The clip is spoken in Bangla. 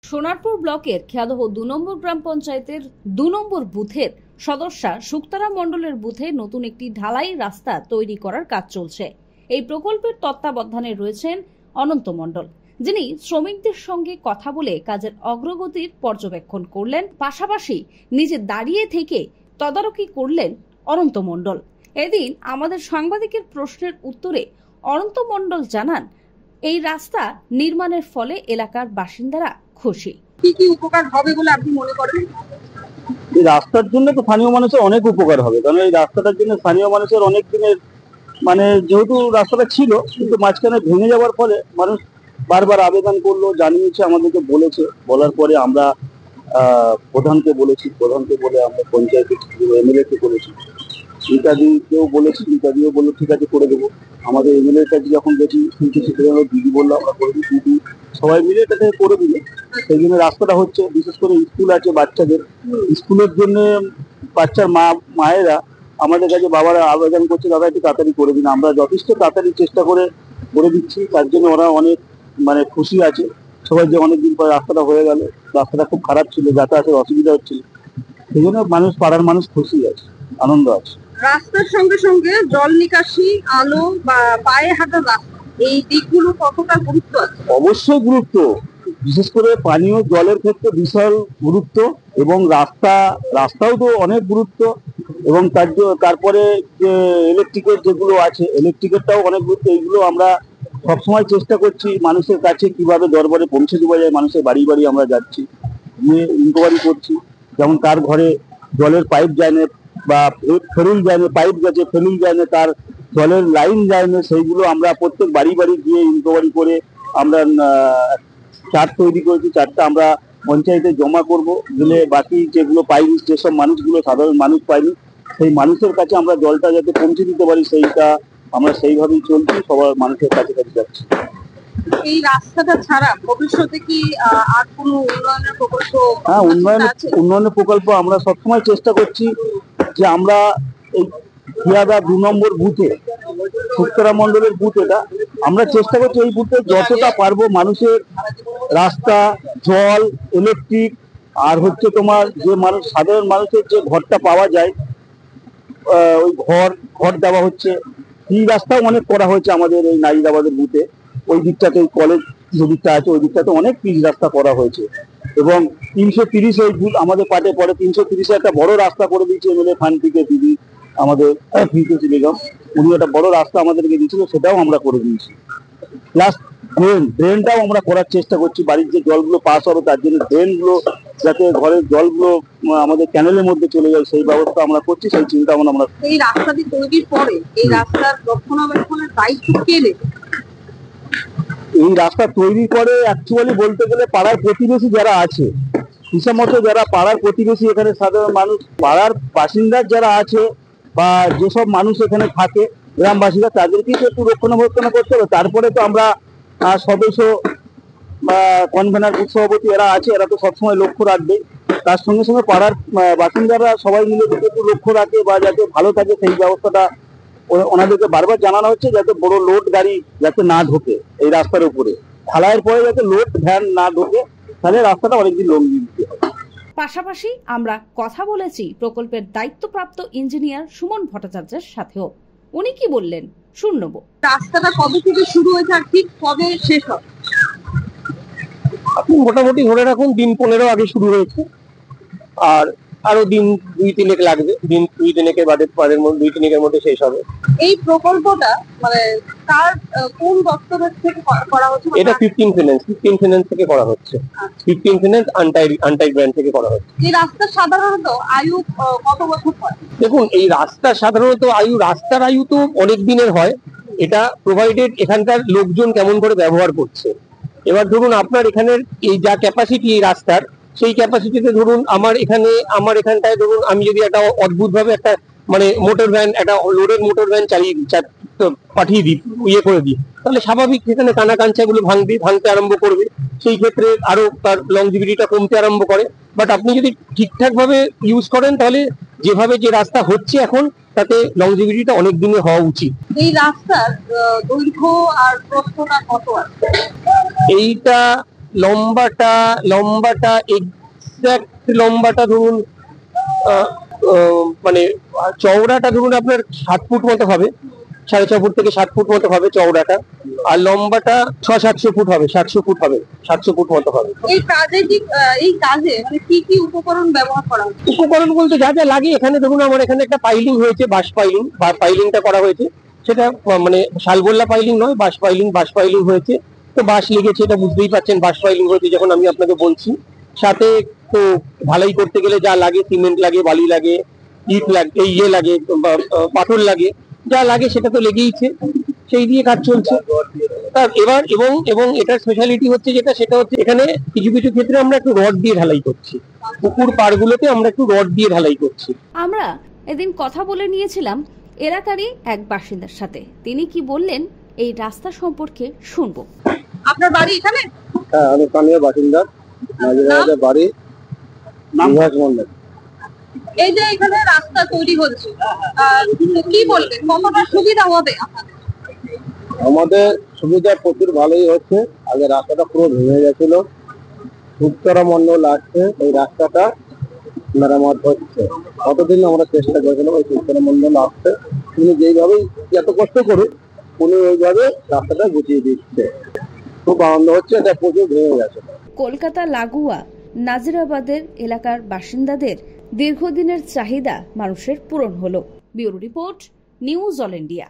সোনারপুর ব্লকের খেয়াদহ ২ নম্বর গ্রাম পঞ্চায়েতের ২ নম্বর বুথের সদস্যা শুক্তারা মণ্ডলের বুথে নতুন একটি ঢালাই রাস্তা তৈরি করার কাজ চলছে। এই প্রকল্পের তত্ত্বাবধানে রয়েছেন অনন্ত মণ্ডল, যিনি শ্রমিকদের সঙ্গে কথা বলে কাজের অগ্রগতির পর্যবেক্ষণ করলেন, পাশাপাশি নিজে দাঁড়িয়ে থেকে তদারকি করলেন অনন্ত মণ্ডল। এদিন আমাদের সাংবাদিকের প্রশ্নের উত্তরে অনন্ত মণ্ডল জানান, এই রাস্তা নির্মাণের ফলে এলাকার বাসিন্দারা খুশি। কি কি উপকার হবে বলে আপনি মনে করেন? এই রাস্তার জন্য তো স্থানীয় মানুষের অনেক উপকার হবে, কারণ এই রাস্তাটার জন্য স্থানীয় মানুষের অনেক দিনের যেহেতু রাস্তাটা ছিল কিন্তু মাঝখানে ভেঙে যাওয়ার ফলে মানুষ বারবার আবেদন করলো, জানিয়েছে, আমাদেরকে বলেছে। বলার পরে আমরা প্রধানকে বলে আমরা পঞ্চায়েতের এমএলএ কে বলেছি, নেতাজিকেও বলেছি, নেতাজিও বললো ঠিক আছে করে দেবো। আমাদের এমএলএ এর কাছে যখন গেছি কিন্তু সেখানে দিদি বললো আমরা করে দিই, দিদি সবাই মিলে এটা থেকে করে দিলে সেই জন্য রাস্তাটা হচ্ছে। বিশেষ করে স্কুল আছে, বাচ্চাদের স্কুলের জন্য বাচ্চার মায়েরা আমাদের কাছে বাবারা আবেদন করছে, দাদা একটু তাড়াতাড়ি করে দিন। আমরা যথেষ্ট তাড়াতাড়ি চেষ্টা করে দিচ্ছি, তার জন্য ওরা অনেক খুশি আছে সবাই যে অনেকদিন পরে রাস্তাটা হয়ে গেল। রাস্তাটা খুব খারাপ ছিল, যাতায়াতের অসুবিধা হচ্ছিল, সেই জন্য পাড়ার মানুষ খুশি আছে, আনন্দ আছে। রাস্তার সঙ্গে সঙ্গে জল নিকাশি, আলো বা পায়ে হাঁটার রাস্তা, এই দিকগুলো কতটা গুরুত্ব আছে? অবশ্যই গুরুত্ব, বিশেষ করে পানীয় জলের ক্ষেত্রে বিশাল গুরুত্ব, এবং রাস্তাও তো অনেক গুরুত্ব, এবং তারপরে যে ইলেকট্রিকের যেগুলো আছে, ইলেকট্রিকেরটাও অনেক গুরুত্ব। এইগুলো আমরা সবসময় চেষ্টা করছি মানুষের কাছে কিভাবে দরবারে পৌঁছে দেওয়া যায়। মানুষের বাড়ি বাড়ি আমরা যাচ্ছি, গিয়ে ইনকোয়ারি করছি, যেমন তার ঘরে জলের পাইপ যায় না বা ফেরুল যায় না, পাইপ গেছে ফেরুল যায় না, তার জলের লাইন যায় না, সেইগুলো আমরা প্রত্যেক বাড়ি বাড়ি গিয়ে ইনকোয়ারি করে আমরা চার্ট তৈরি করেছি। চার্টটা আমরা পঞ্চায়েতে জমা করব, দিলে বাকি যেগুলো পাইনি, যেসব মানুষগুলো সাধারণ মানুষ পাইনি, সেই মানুষের কাছে আমরা জলটা যাতে পৌঁছে দিতে পারি, সেইটা আমরা সেইভাবেই চলছি, সবার মানুষের কাছে যাচ্ছি। এই রাস্তাটা ছাড়া ভবিষ্যতে কি আর কোনো উন্নয়নের প্রকল্প? হ্যাঁ, উন্নয়নের প্রকল্প আমরা সবসময় চেষ্টা করছি যে আমরা এই খেয়াদা ২ নম্বর বুথে, শুক্তারা মণ্ডলের বুথ, এটা আমরা চেষ্টা করছি এই বুথে যতটা পারবো মানুষের রাস্তা, জল, ইলেকট্রিক, আর হচ্ছে তোমার যে সাধারণ মানুষের যে ঘরটা পাওয়া যায়, ওই ঘর দেওয়া হচ্ছে। এই রাস্তাও অনেক করা হয়েছে আমাদের এই নাজিরাবাদের বুথে, ওই দিকটাতে কলেজ যে দিকটা আছে ওই দিকটাতে অনেক পিচ রাস্তা করা হয়েছে, এবং ৩৩০ ওই বুথ আমাদের পাটে পরে ৩৩০ একটা বড় রাস্তা করে দিয়েছে এমএলএ ফান্ড থেকে দিদি, আমাদের ফিরদৌসী বেগম, উনি একটা বড় রাস্তা আমাদেরকে দিয়েছিল, সেটাও আমরা করে দিয়েছি। প্লাস ড্রেনটাও আমরা করার চেষ্টা করছি, বাড়ির যে জলগুলো পাস হবে তার জন্য ড্রেনগুলো যাতে ঘরের জলগুলো আমাদের ক্যানেলের মধ্যে চলে যায় সেই ব্যবস্থা আমরা করছি, সেই চিন্তা ভাবনা আমরা। এই রাস্তাটি তৈরির পরে এই রাস্তার রক্ষণাবেক্ষণের দায়িত্ব কে নেবে? এই রাস্তা তৈরি করে অ্যাকচুয়ালি বলতে গেলে পাড়ার প্রতিবেশী যারা আছে, হিসাব মতো যারা পাড়ার প্রতিবেশী, এখানে সাধারণ মানুষ, পাড়ার বাসিন্দা যারা আছে বা যেসব মানুষ এখানে থাকে গ্রামবাসীরা, তাদেরকেই তো একটু রক্ষণাবেক্ষণ করতে হবে। তারপরে তো আমরা সদস্য বা কনভেনার, বুথ সভাপতি এরা আছে, এরা তো সবসময় লক্ষ্য রাখবে। তার সঙ্গে সঙ্গে পাড়ার বাসিন্দারা সবাই মিলে যদি একটু লক্ষ্য রাখে বা যাতে ভালো থাকে, সেই ব্যবস্থাটা ওনাদেরকে বারবার জানানো হচ্ছে, যাতে বড় লোড গাড়ি যাতে না ঢোকে এই রাস্তার উপরে, ঢালাইয়ের পরে যাতে লোড ভ্যান না ঢোকে, তাহলে রাস্তাটা অনেকদিন লম্বি দিতে হবে। পাশাপাশি আমরা কথা বলেছি প্রকল্পের দায়িত্বপ্রাপ্ত ইঞ্জিনিয়ার সুমন ভট্টাচার্যের সাথেও। উনি কি বললেন শুনব। রাস্তাটা কবে থেকে শুরু হয়েছে আর ঠিক কবে শেষ হবে? আপনি মোটামুটি ধরে রাখুন দিন 15 আগে শুরু হয়েছে, আর আরো দিন 2-3 লাগবে, দিন 2-3 বাদের 2-3 মধ্যে শেষ হবে। এই প্রকল্পটা কার কোন দপ্তরের থেকে করা হচ্ছে? এটা 15 ফিন্যান্স থেকে করা হচ্ছে। 15 ফিন্যান্স আনটাই ব্র্যান্ড থেকে করা হচ্ছে। এই রাস্তা সাধারণত আয়ু কত বছর হয়? দেখুন, এই রাস্তার সাধারণত রাস্তার আয়ু তো অনেক দিনের হয়, এটা প্রোভাইডেড এখানকার লোকজন কেমন করে ব্যবহার করছে। এবার ধরুন আপনার এখানের এই যা ক্যাপাসিটি এই রাস্তার, সেই ক্যাপাসিটিতে ধরুন আমার এখানটায় ধরুন আমি যদি একটা অদ্ভুত ভাবে একটা মোটর ভ্যান, একটা লোডের মোটর ভ্যান পাঠিয়ে দিই, করে দিই, তাহলে স্বাভাবিক সেখানে কানাকাঞ্চা গুলো ভাঙতে আরম্ভ করবে, সেই ক্ষেত্রে আরো তার লংজিভিটিটা কমতে আরম্ভ করে। বাট আপনি যদি ঠিকঠাক ভাবে ইউজ করেন, তাহলে যেভাবে যে রাস্তা হচ্ছে এখন, তাতে লংজিভিটিটা অনেক দিনে হওয়া উচিত। এই রাস্তার দৈর্ঘ্য আর প্রস্থটা কত আছে? এইটা লম্বাটা এক্সাক্ট লম্বাটা ধরুন মানে চওড়াটা ধরুন আপনার 7 ফুট মতো হবে, 6.5 ফুট থেকে 7 ফুট মতো হবে চওড়াটা, আর লম্বাটা 600-700 ফুট হবে, 700 ফুট হবে, 700 ফুট মতো হবে। এই কাজে মানে কি কি উপকরণ ব্যবহার করা হয়? উপকরণ বলতে যা যা লাগে, এখানে ধরুন আমার এখানে একটা পাইলিং হয়েছে, বাঁশ পাইলিং বা পাইলিংটা করা হয়েছে, সেটা মানে শালবল্লা পাইলিং নয়, বাঁশ পাইলিং হয়েছে। তো বাঁশ লেগেছে, এটা বুঝতেই পারছেন, বাঁশ পাইলিং হয়েছে যখন আমি আপনাকে বলছি। সাথে তো ঢালাই করতে গেলে যা লাগে, সিমেন্ট লাগে, বালি লাগে, ইট লাগে, ইয়ে লাগে, পাথর লাগে, যা লাগে সেটা তো লেগেইছে, সেই দিয়ে কাজ চলছে। এবার এবং এটার স্পেশালিটি হচ্ছে সেটা হচ্ছে এখানে কিছু কিছু ক্ষেত্রে আমরা একটু রড দিয়ে ঢালাই করছি, পুকুর পাড়গুলোতে আমরা একটু রড দিয়ে ঢালাই করছি। আমরা এদিন কথা বলে নিয়েছিলাম এলাকারই এক বাসিন্দার সাথে, তিনি কি বললেন এই রাস্তা সম্পর্কে শুনবো। আপনার বাড়ি এখানে? হ্যাঁ, আমি স্থানীয় বাসিন্দা, নাজিরাবাদের বাড়ি, নিবাস মন্ডল। এই যে এখানে রাস্তা তৈরি হচ্ছে, কি বলবেন কতটা সুবিধা হবে আপনাদের? আমাদের সুবিধা প্রচুর ভালোই হচ্ছে। আগে রাস্তাটা পুরো ভেঙে গেছিল, শুক্তারা মন্ডল আসছে, ওই রাস্তাটা মেরামত হচ্ছে। কতদিন আমরা চেষ্টা করেছিলাম ওই শুক্তারা মন্ডল আসছে, উনি যেইভাবেই এত কষ্ট করে উনি ওইভাবে রাস্তাটা গুছিয়ে দিচ্ছে, খুব আনন্দ হচ্ছে। এটা প্রচুর ভেঙে গেছে। কলকাতা লাগোয়া নাজিরাবাদের এলাকার বাসিন্দাদের দীর্ঘদিনের চাহিদা মানুষের পূরণ হলো। Bureau report, news all India.